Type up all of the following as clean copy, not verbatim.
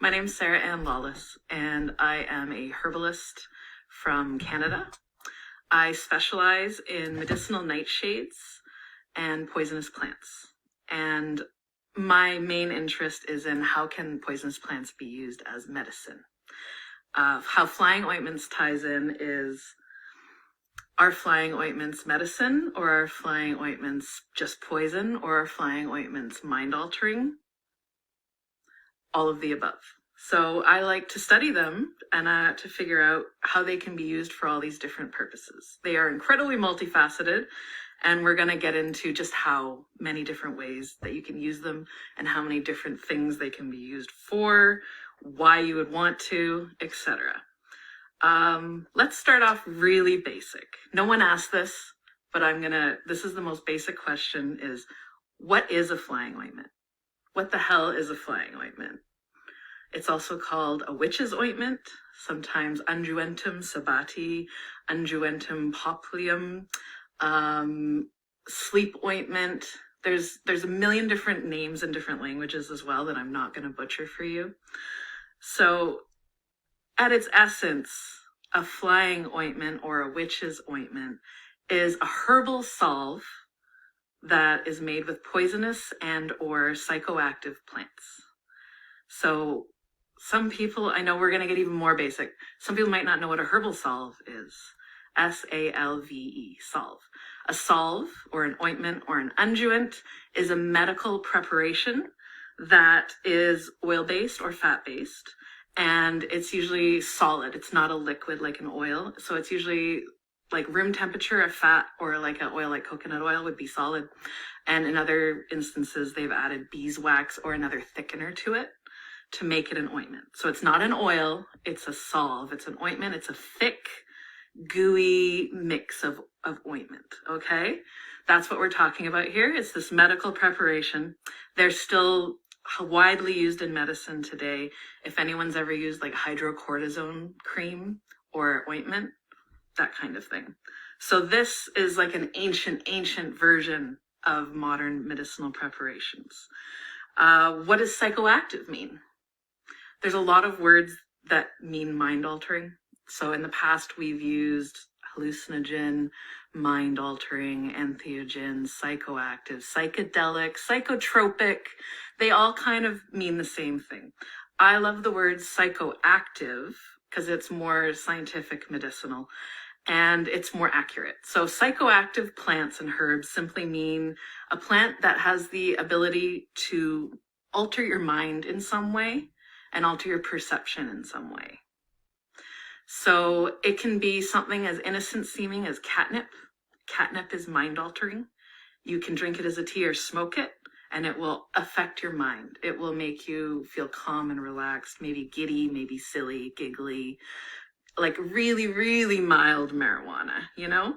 My name's Sarah Ann Lawless, and I am a herbalist from Canada. I specialize in medicinal nightshades and poisonous plants. And my main interest is in how can poisonous plants be used as medicine. How flying ointments ties in is, are flying ointments medicine, or are flying ointments just poison, or are flying ointments mind altering? All of the above. So I like to study them and to figure out how they can be used for all these different purposes. They are incredibly multifaceted, and we're going to get into just how many different ways that you can use them and how many different things they can be used for, why you would want to, etc. Let's start off really basic. No one asked this, but this is the most basic question is, what is a flying ointment? What the hell is a flying ointment? It's also called a witch's ointment, sometimes unguentum sabati, unguentum populium, sleep ointment. There's a million different names in different languages as well that I'm not going to butcher for you. So at its essence, a flying ointment or a witch's ointment is a herbal salve that is made with poisonous and or psychoactive plants. So some people, I know we're going to get even more basic. Some people might not know what a herbal salve is. S-A-L-V-E, salve. A salve or an ointment or an unguent is a medical preparation that is oil-based or fat-based, and it's usually solid. It's not a liquid like an oil. So it's usually like room temperature. A fat or like an oil like coconut oil would be solid. And in other instances, they've added beeswax or another thickener to it to make it an ointment. So it's not an oil, it's a salve. It's an ointment. It's a thick, gooey mix of ointment, okay? That's what we're talking about here. It's this medical preparation. They're still widely used in medicine today. If anyone's ever used like hydrocortisone cream or ointment, that kind of thing. So this is like an ancient version of modern medicinal preparations. What does psychoactive mean? There's a lot of words that mean mind altering. So in the past, we've used hallucinogen, mind altering, entheogen, psychoactive, psychedelic, psychotropic. They all kind of mean the same thing. I love the word psychoactive because it's more scientific medicinal and it's more accurate. So psychoactive plants and herbs simply mean a plant that has the ability to alter your mind in some way and alter your perception in some way. So it can be something as innocent seeming as catnip. Catnip is mind altering. You can drink it as a tea or smoke it, and it will affect your mind. It will make you feel calm and relaxed, maybe giddy, maybe silly, giggly, like really, really mild marijuana, you know?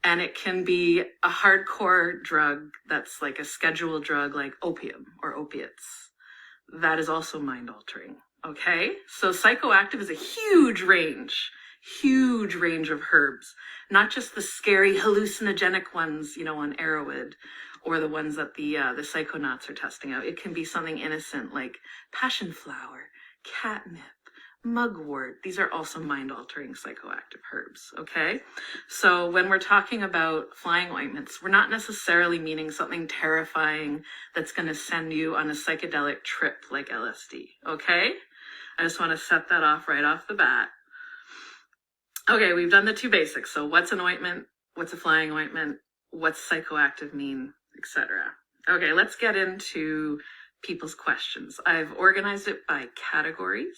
And it can be a hardcore drug that's like a scheduled drug like opium or opiates. That is also mind altering. Okay, so psychoactive is a huge range of herbs, not just the scary hallucinogenic ones, on Arrowwood, or the ones that the psychonauts are testing out. It can be something innocent like passion flower, catnip, mugwort. These are also mind-altering psychoactive herbs, okay? So when we're talking about flying ointments, we're not necessarily meaning something terrifying that's going to send you on a psychedelic trip like LSD, okay? I just want to set that off right off the bat. Okay, we've done the two basics. So what's an ointment? What's a flying ointment? What's psychoactive mean, etc. Okay, let's get into people's questions. I've organized it by categories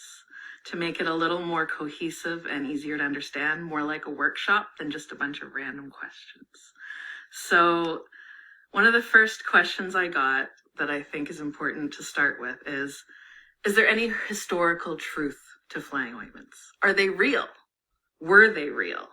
to make it a little more cohesive and easier to understand, more like a workshop than just a bunch of random questions. So one of the first questions I got that I think is important to start with is there any historical truth to flying ointments? Are they real? Were they real?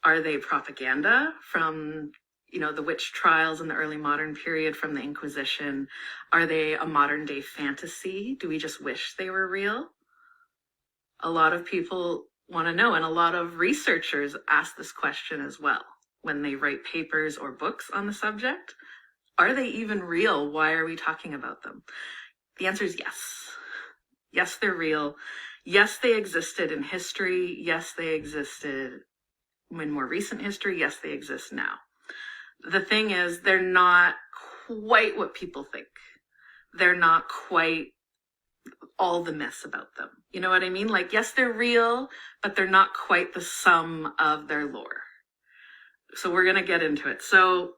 Are they propaganda from, the witch trials in the early modern period from the Inquisition? Are they a modern day fantasy? Do we just wish they were real? A lot of people want to know, and a lot of researchers ask this question as well when they write papers or books on the subject. Are they even real? Why are we talking about them? The answer is yes. Yes, they're real. Yes, they existed in history. Yes, they existed in more recent history. Yes, they exist now. The thing is, they're not quite what people think. They're not quite all the myths about them. You know what I mean? Like, yes, they're real, but they're not quite the sum of their lore. So we're going to get into it. So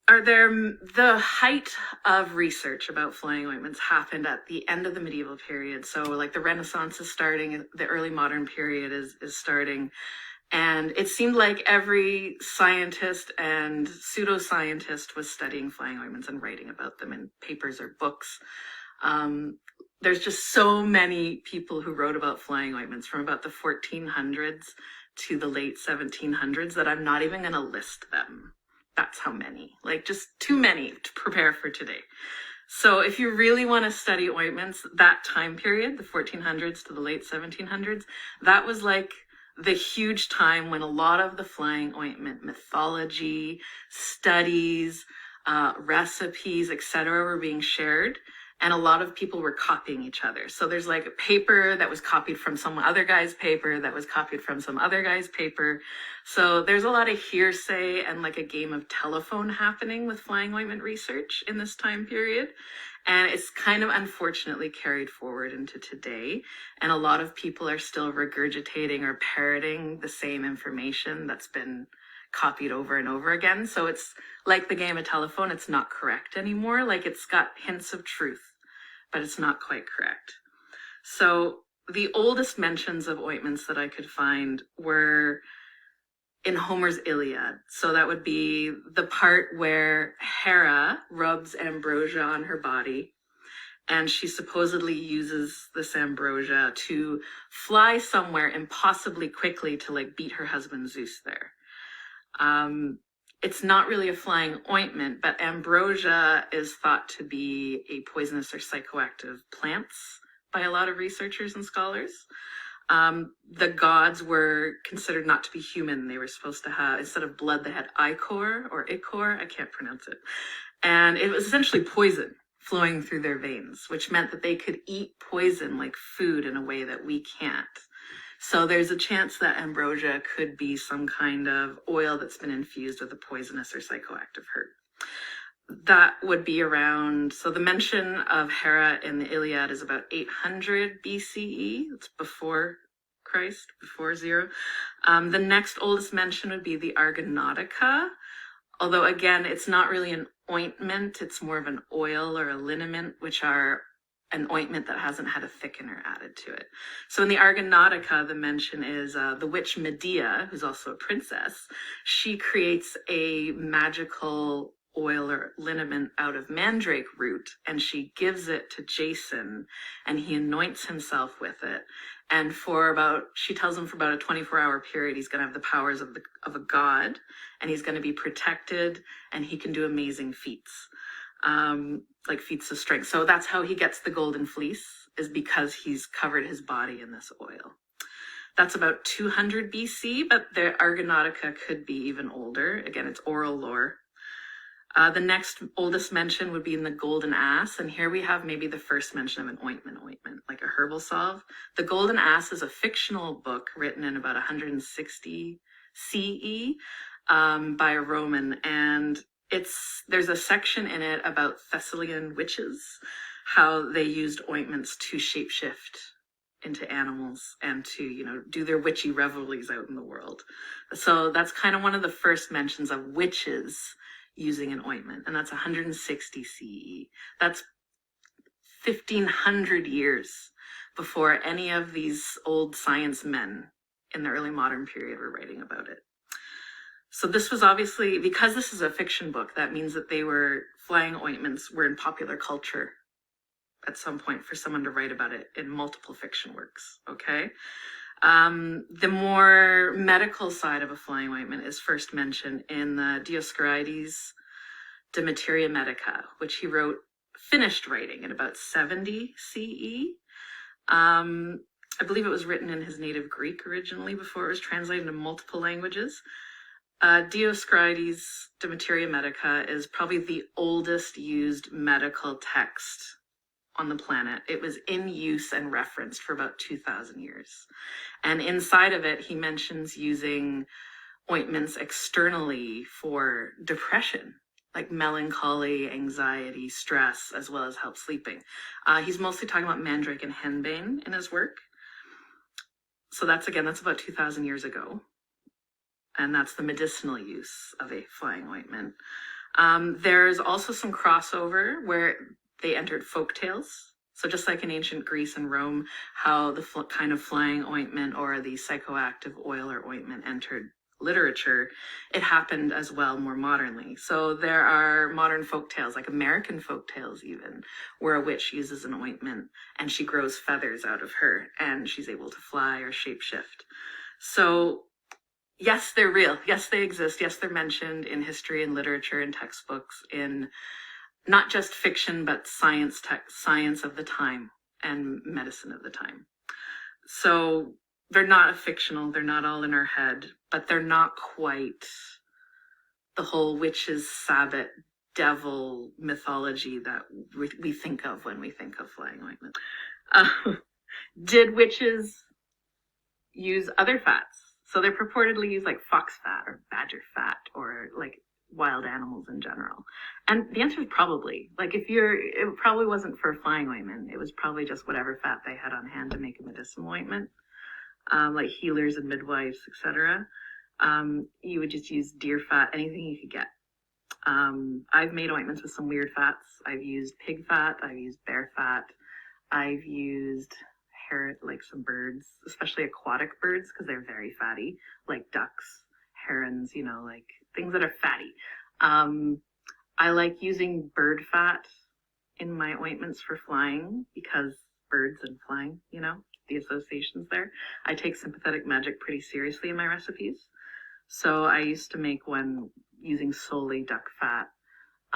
the height of research about flying ointments happened at the end of the medieval period. So like the Renaissance is starting, the early modern period is starting. And it seemed like every scientist and pseudoscientist was studying flying ointments and writing about them in papers or books. There's just so many people who wrote about flying ointments from about the 1400s to the late 1700s that I'm not even going to list them. That's how many, like just too many to prepare for today. So if you really want to study ointments, that time period, the 1400s to the late 1700s, that was like the huge time when a lot of the flying ointment mythology, studies, recipes, etc. were being shared. And a lot of people were copying each other. So there's like a paper that was copied from some other guy's paper that was copied from some other guy's paper. So there's a lot of hearsay and like a game of telephone happening with flying ointment research in this time period. And it's kind of unfortunately carried forward into today. And a lot of people are still regurgitating or parroting the same information that's been copied over and over again. So it's like the game of telephone, it's not correct anymore. Like it's got hints of truth, but it's not quite correct. So the oldest mentions of ointments that I could find were in Homer's Iliad. So that would be the part where Hera rubs ambrosia on her body, and she supposedly uses this ambrosia to fly somewhere impossibly quickly to like beat her husband Zeus there. It's not really a flying ointment, but ambrosia is thought to be a poisonous or psychoactive plants by a lot of researchers and scholars. The gods were considered not to be human. They were supposed to have, instead of blood, they had ichor or ichor. I can't pronounce it. And it was essentially poison flowing through their veins, which meant that they could eat poison like food in a way that we can't. So there's a chance that ambrosia could be some kind of oil that's been infused with a poisonous or psychoactive herb. That would be around, so the mention of Hera in the Iliad is about 800 BCE. It's before Christ, before zero. The next oldest mention would be the Argonautica. Although again, it's not really an ointment, it's more of an oil or a liniment, which are an ointment that hasn't had a thickener added to it. So in the Argonautica, the mention is the witch Medea, who's also a princess. She creates a magical oil or liniment out of mandrake root, and she gives it to Jason, and he anoints himself with it. And she tells him for about a 24-hour period, he's going to have the powers of a god, and he's going to be protected, and he can do amazing feats. Like feats of strength. So that's how he gets the golden fleece, is because he's covered his body in this oil. That's about 200 BC, but the Argonautica could be even older. Again, it's oral lore. The next oldest mention would be in the Golden Ass, and here we have maybe the first mention of an ointment, like a herbal salve. The Golden Ass is a fictional book written in about 160 CE by a Roman, and there's a section in it about Thessalian witches, how they used ointments to shapeshift into animals and to, do their witchy revelries out in the world. So that's kind of one of the first mentions of witches using an ointment, and that's 160 CE. That's 1,500 years before any of these old science men in the early modern period were writing about it. So this was obviously, because this is a fiction book, that means that flying ointments were in popular culture at some point for someone to write about it in multiple fiction works, okay? The more medical side of a flying ointment is first mentioned in the Dioscorides de Materia Medica, which he finished writing in about 70 CE. I believe it was written in his native Greek originally before it was translated into multiple languages. Dioscorides de Materia Medica is probably the oldest used medical text on the planet. It was in use and referenced for about 2,000 years. And inside of it, he mentions using ointments externally for depression, like melancholy, anxiety, stress, as well as help sleeping. He's mostly talking about mandrake and henbane in his work. So that's about 2,000 years ago. And that's the medicinal use of a flying ointment. There's also some crossover where they entered folk tales. So just like in ancient Greece and Rome, how the kind of flying ointment or the psychoactive oil or ointment entered literature, it happened as well more modernly. So there are modern folk tales, like American folk tales even, where a witch uses an ointment and she grows feathers out of her and she's able to fly or shapeshift. So yes, they're real. Yes, they exist. Yes, they're mentioned in history and literature and textbooks, in not just fiction, but science of the time and medicine of the time. So they're not fictional. They're not all in our head, but they're not quite the whole witches, sabbat, devil mythology that we think of when we think of flying ointment. Did witches use other fats? So they're purportedly use like fox fat or badger fat or like wild animals in general. And the answer is probably. Like it probably wasn't for a flying ointment. It was probably just whatever fat they had on hand to make a medicinal ointment, like healers and midwives, etc. You would just use deer fat, anything you could get. I've made ointments with some weird fats. I've used pig fat. I've used bear fat. I've used like some birds, especially aquatic birds, because they're very fatty, like ducks, herons, like things that are fatty. I like using bird fat in my ointments for flying because birds and flying, the associations there. I take sympathetic magic pretty seriously in my recipes. So I used to make one using solely duck fat.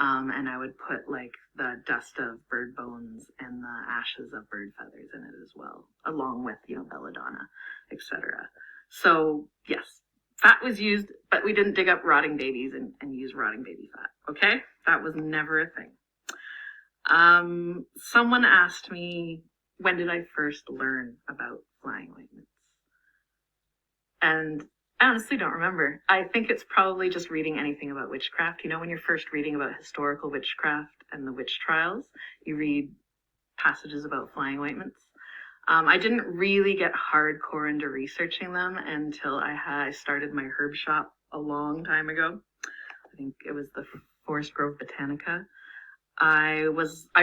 And I would put like the dust of bird bones and the ashes of bird feathers in it as well, along with, belladonna, etc. So yes, fat was used, but we didn't dig up rotting babies and use rotting baby fat. Okay, that was never a thing. Someone asked me, when did I first learn about flying ointments? And I honestly don't remember. I think it's probably just reading anything about witchcraft. When you're first reading about historical witchcraft and the witch trials, you read passages about flying ointments. I didn't really get hardcore into researching them until I started my herb shop a long time ago. I think it was the Forest Grove Botanica. I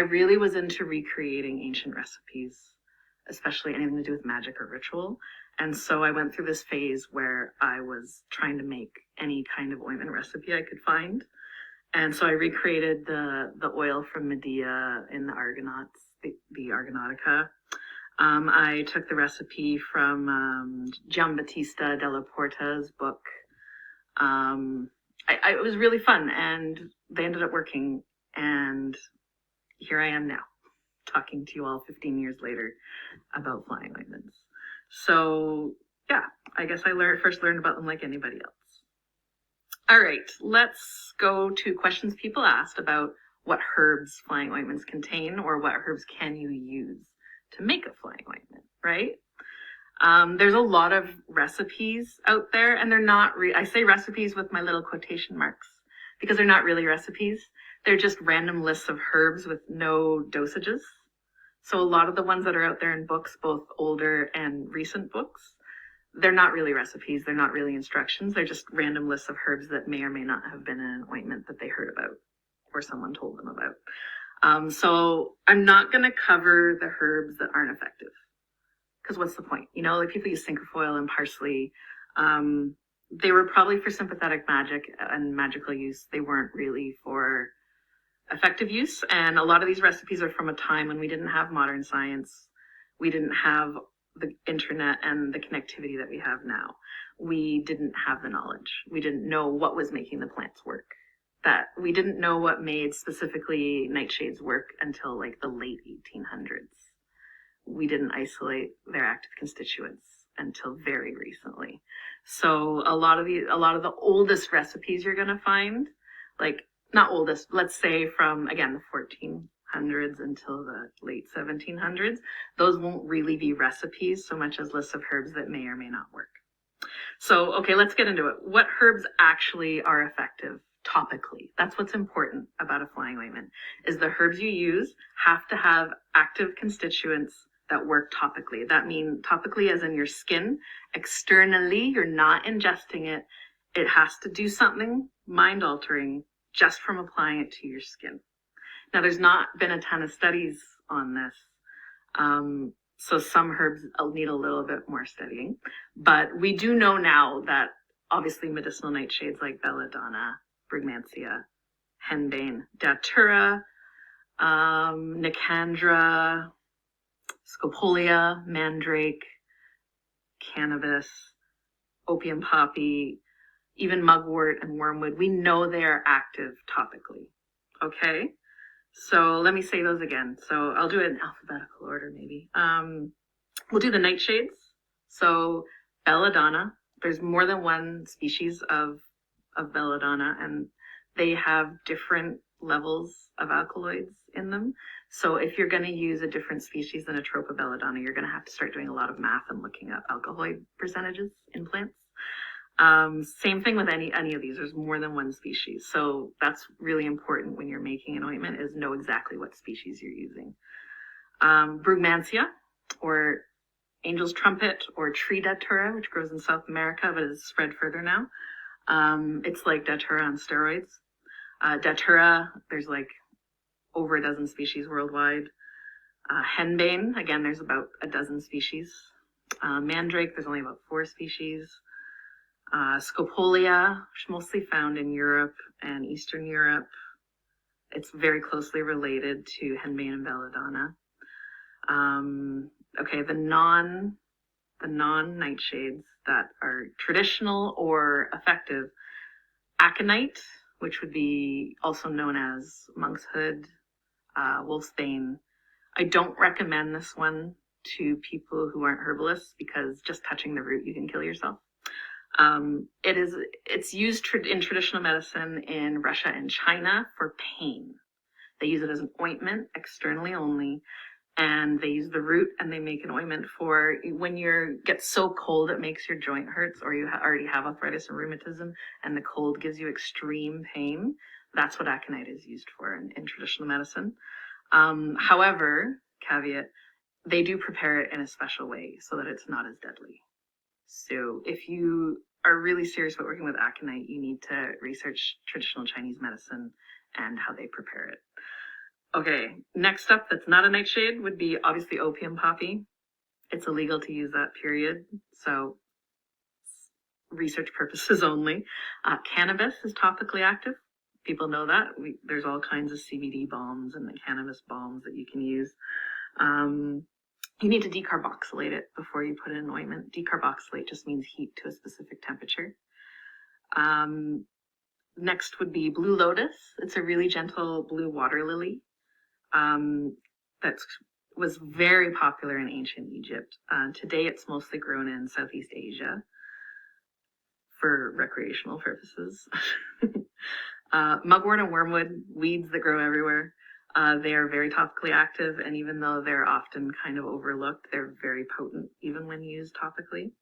really was into recreating ancient recipes, especially anything to do with magic or ritual. And so I went through this phase where I was trying to make any kind of ointment recipe I could find. And so I recreated the oil from Medea in the Argonauts, the Argonautica. I took the recipe from Giambattista della Porta's book. It was really fun, and they ended up working. And here I am now, talking to you all 15 years later about flying ointments. So yeah, I guess I first learned about them like anybody else. All right, let's go to questions people asked about what herbs flying ointments contain, or what herbs can you use to make a flying ointment, right? There's a lot of recipes out there, and they're not, I say recipes with my little quotation marks, because they're not really recipes. They're just random lists of herbs with no dosages. So a lot of the ones that are out there in books, both older and recent books, they're not really recipes. They're not really instructions. They're just random lists of herbs that may or may not have been in an ointment that they heard about or someone told them about. So I'm not going to cover the herbs that aren't effective, because what's the point? Like people use cinquefoil and parsley. They were probably for sympathetic magic and magical use. They weren't really for effective use. And a lot of these recipes are from a time when we didn't have modern science. We didn't have the internet and the connectivity that we have now. We didn't have the knowledge. We didn't know what was making the plants work. That we didn't know what made specifically nightshades work until like the late 1800s. We didn't isolate their active constituents until very recently. So a lot of the oldest recipes you're going to find, like not oldest, let's say from, again, the until the late 1700s. Those won't really be recipes so much as lists of herbs that may or may not work. So, okay, let's get into it. What herbs actually are effective topically? That's what's important about a flying ointment, is the herbs you use have to have active constituents that work topically. That means topically as in your skin. Externally, you're not ingesting it. It has to do something mind-altering just from applying it to your skin. Now, there's not been a ton of studies on this. So some herbs need a little bit more studying. But we do know now that obviously medicinal nightshades like belladonna, brugmansia, henbane, datura, nicandra, scopolia, mandrake, cannabis, opium poppy, even mugwort and wormwood, we know they are active topically. Okay? So let me say those again. So I'll do it in alphabetical order maybe. We'll do the nightshades. So belladonna, there's more than one species of belladonna, and they have different levels of alkaloids in them. So if you're going to use a different species than a trope of belladonna, you're going to have to start doing a lot of math and looking up alkaloid percentages in plants. Same thing with any of these. There's more than one species. So that's really important when you're making an ointment, is know exactly what species you're using. Brugmansia, or angel's trumpet, or tree datura, which grows in South America but is spread further now. It's like datura on steroids. Datura, there's like over a dozen species worldwide. Henbane, again, there's about a dozen species. Mandrake, there's only about 4 species. Scopolia, which is mostly found in Europe and Eastern Europe. It's very closely related to henbane and belladonna. Okay, the non-nightshades that are traditional or effective: aconite, which would be also known as monkshood, wolfsbane. I don't recommend this one to people who aren't herbalists because just touching the root, you can kill yourself. It's used in traditional medicine in Russia and China for pain. They use it as an ointment externally only, and they use the root and they make an ointment for when you get so cold it makes your joint hurts, or you already have arthritis and rheumatism and the cold gives you extreme pain. That's what aconite is used for in traditional medicine. However, caveat, they do prepare it in a special way so that it's not as deadly. So if you are really serious about working with aconite, you need to research traditional Chinese medicine and how they prepare it. Okay, next up that's not a nightshade would be obviously opium poppy. It's illegal to use that, period. So research purposes only. Cannabis is topically active. People know that. There's all kinds of CBD balms and the cannabis balms that you can use. You need to decarboxylate it before you put in an ointment. Decarboxylate just means heat to a specific temperature. Next would be blue lotus. It's a really gentle blue water lily that was very popular in ancient Egypt. Today it's mostly grown in Southeast Asia for recreational purposes. Mugwort and wormwood, weeds that grow everywhere. They are very topically active, and even though they're often kind of overlooked, they're very potent even when used topically.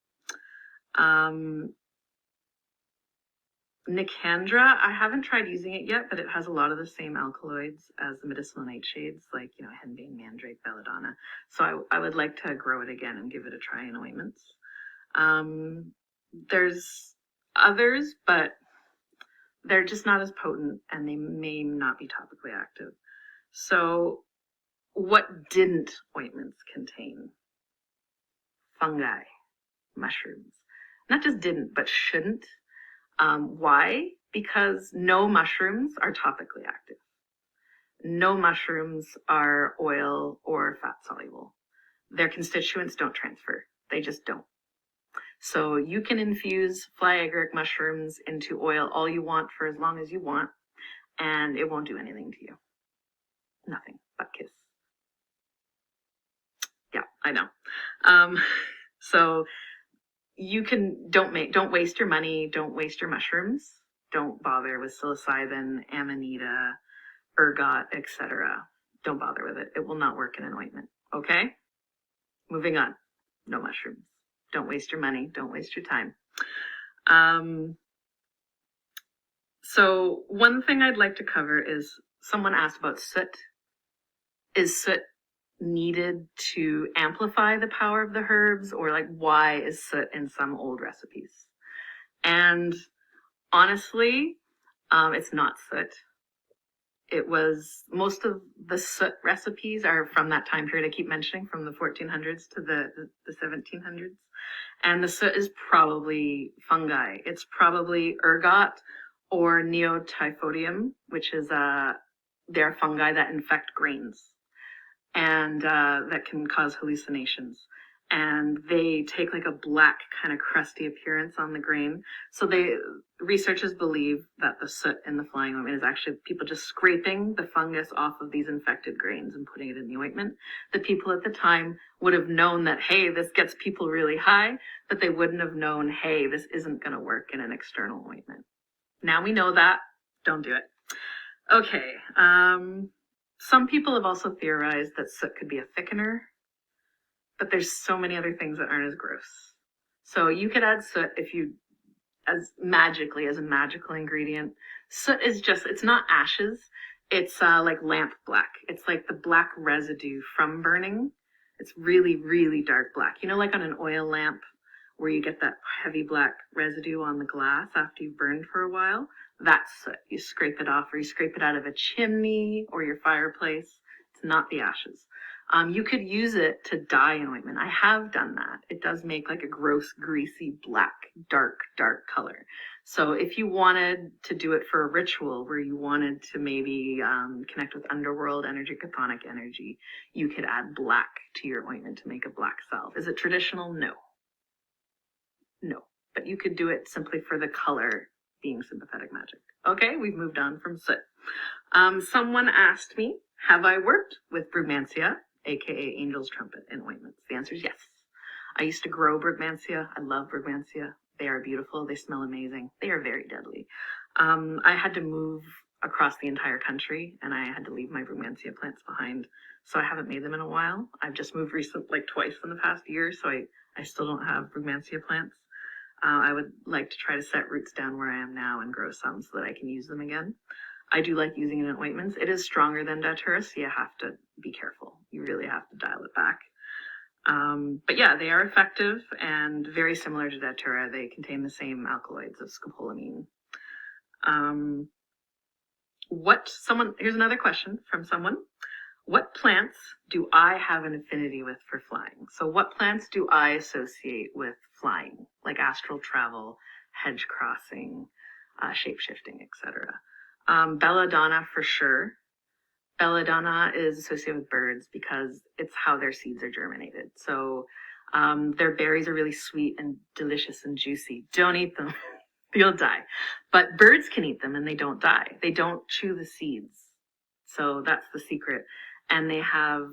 Nicandra, I haven't tried using it yet, but it has a lot of the same alkaloids as the medicinal nightshades, like, henbane, mandrake, belladonna. So I would like to grow it again and give it a try in ointments. There's others, but they're just not as potent, and they may not be topically active. So what didn't ointments contain? Fungi, mushrooms. Not just didn't, but shouldn't. Why? Because no mushrooms are topically active. No mushrooms are oil or fat soluble. Their constituents don't transfer. They just don't. So you can infuse fly agaric mushrooms into oil all you want for as long as you want, and it won't do anything to you. Nothing but kiss. Yeah, I know. So you can don't waste your money, don't waste your mushrooms, don't bother with psilocybin, amanita, ergot, etc. don't bother with it. It will not work in an ointment. Okay? Moving on. No mushrooms. Don't waste your money. Don't waste your time. So one thing I'd like to cover is someone asked about soot. Is soot needed to amplify the power of the herbs, or like why is soot in some old recipes? And honestly, it's not soot. It was, most of the soot recipes are from that time period I keep mentioning, from the 1400s to the 1700s. And the soot is probably fungi. It's probably ergot or neotyphodium, which is they're fungi that infect grains and that can cause hallucinations. And they take like a black kind of crusty appearance on the grain. So researchers believe that the soot in the flying ointment is actually people just scraping the fungus off of these infected grains and putting it in the ointment. The people at the time would have known that, hey, this gets people really high, but they wouldn't have known, hey, this isn't going to work in an external ointment. Now we know that. Don't do it. Okay. Some people have also theorized that soot could be a thickener, but there's so many other things that aren't as gross. So you could add soot as a magical ingredient. Soot is just, it's not ashes. It's like lamp black. It's like the black residue from burning. It's really, really dark black. You know, like on an oil lamp where you get that heavy black residue on the glass after you've burned for a while? That's soot. You scrape it off, or you scrape it out of a chimney or your fireplace. It's not the ashes. You could use it to dye an ointment. I have done that. It does make like a gross, greasy, black, dark color. So if you wanted to do it for a ritual where you wanted to maybe connect with underworld energy, chthonic energy, you could add black to your ointment to make a black salve. Is it traditional? No. But you could do it simply for the color being sympathetic magic. Okay, we've moved on from soot. Someone asked me, have I worked with Brugmansia, aka Angel's Trumpet, in ointments? The answer is yes. I used to grow Brugmansia. I love Brugmansia. They are beautiful. They smell amazing. They are very deadly. I had to move across the entire country, and I had to leave my Brugmansia plants behind, so I haven't made them in a while. I've just moved like twice in the past year, so I still don't have Brugmansia plants. I would like to try to set roots down where I am now and grow some so that I can use them again. I do like using it in ointments. It is stronger than Datura, so you have to be careful. You really have to dial it back. But yeah, they are effective and very similar to Datura. They contain the same alkaloids of scopolamine. Here's another question from someone. What plants do I have an affinity with for flying? So what plants do I associate with flying, like astral travel, hedge crossing, shape-shifting, etc.? Belladonna for sure. Belladonna is associated with birds because it's how their seeds are germinated. So their berries are really sweet and delicious and juicy. Don't eat them. You'll die. But birds can eat them and they don't die. They don't chew the seeds. So that's the secret. And they have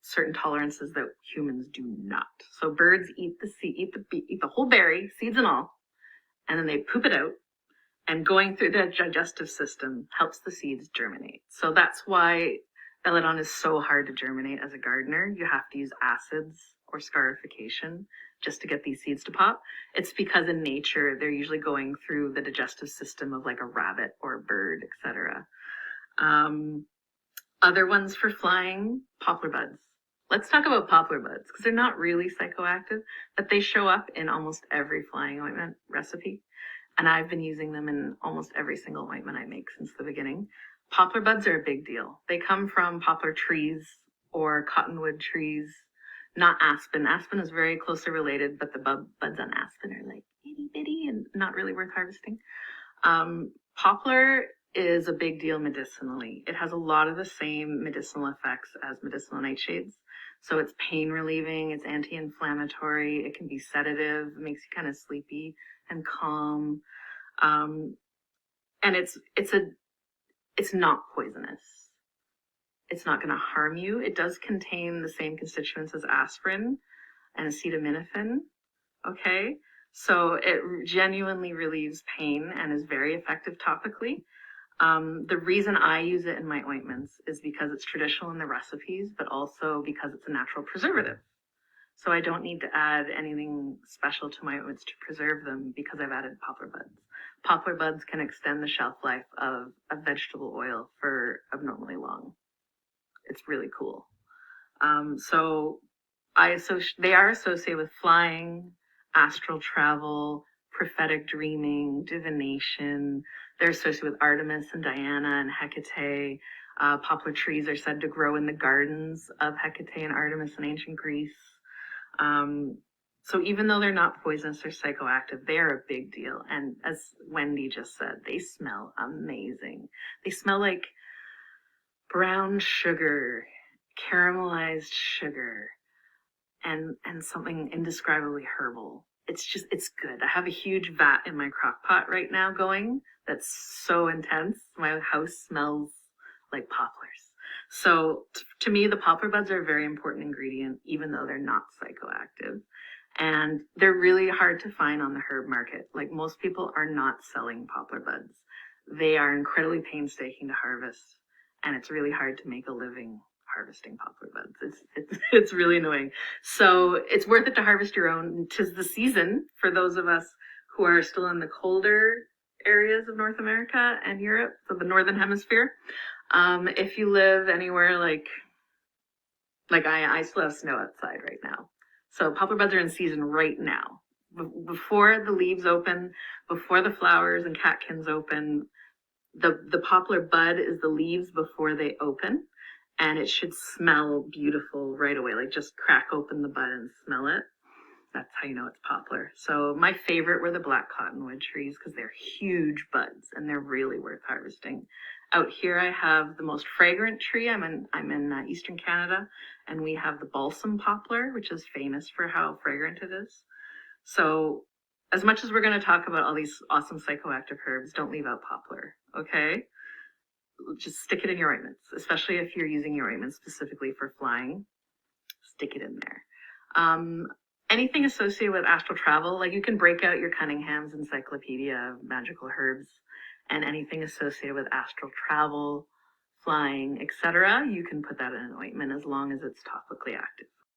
certain tolerances that humans do not. So birds eat the whole berry, seeds and all, and then they poop it out. And going through the digestive system helps the seeds germinate. So that's why belladonna is so hard to germinate as a gardener. You have to use acids or scarification just to get these seeds to pop. It's because in nature, they're usually going through the digestive system of like a rabbit or a bird, etc. Other ones for flying, poplar buds. Let's talk about poplar buds because they're not really psychoactive, but they show up in almost every flying ointment recipe. And I've been using them in almost every single ointment I make since the beginning. Poplar buds are a big deal. They come from poplar trees or cottonwood trees, not aspen. Aspen is very closely related, but the buds on aspen are like itty bitty and not really worth harvesting. Poplar is a big deal medicinally. It has a lot of the same medicinal effects as medicinal nightshades. So it's pain relieving, it's anti-inflammatory, it can be sedative, it makes you kind of sleepy and calm. And it's not poisonous. It's not going to harm you. It does contain the same constituents as aspirin and acetaminophen. Okay. So it genuinely relieves pain and is very effective topically. The reason I use it in my ointments is because it's traditional in the recipes, but also because it's a natural preservative. So I don't need to add anything special to my oats to preserve them because I've added poplar buds. Poplar buds can extend the shelf life of a vegetable oil for abnormally long. It's really cool. So they are associated with flying, astral travel, prophetic dreaming, divination. They're associated with Artemis and Diana and Hecate. Poplar trees are said to grow in the gardens of Hecate and Artemis in ancient Greece. So even though they're not poisonous or psychoactive, they are a big deal. And as Wendy just said, they smell amazing. They smell like brown sugar, caramelized sugar, and something indescribably herbal. It's good. I have a huge vat in my crock pot right now going that's so intense. My house smells like poplars. So to me, the poplar buds are a very important ingredient, even though they're not psychoactive. And they're really hard to find on the herb market. Like, most people are not selling poplar buds. They are incredibly painstaking to harvest, and it's really hard to make a living harvesting poplar buds. It's really annoying. So it's worth it to harvest your own. 'Tis the season for those of us who are still in the colder areas of North America and Europe, so the northern hemisphere. If you live anywhere like I still have snow outside right now. So poplar buds are in season right now. Before the leaves open, before the flowers and catkins open, the poplar bud is the leaves before they open, and it should smell beautiful right away. Like, just crack open the bud and smell it. That's how you know it's poplar. So my favorite were the black cottonwood trees because they're huge buds and they're really worth harvesting. Out here I have the most fragrant tree. I'm in Eastern Canada, and we have the balsam poplar, which is famous for how fragrant it is. So as much as we're going to talk about all these awesome psychoactive herbs, don't leave out poplar, okay? Just stick it in your ointments, especially if you're using your ointments specifically for flying. Stick it in there. Anything associated with astral travel, like, you can break out your Cunningham's Encyclopedia of Magical Herbs, and anything associated with astral travel, flying, etc., you can put that in an ointment as long as it's topically active.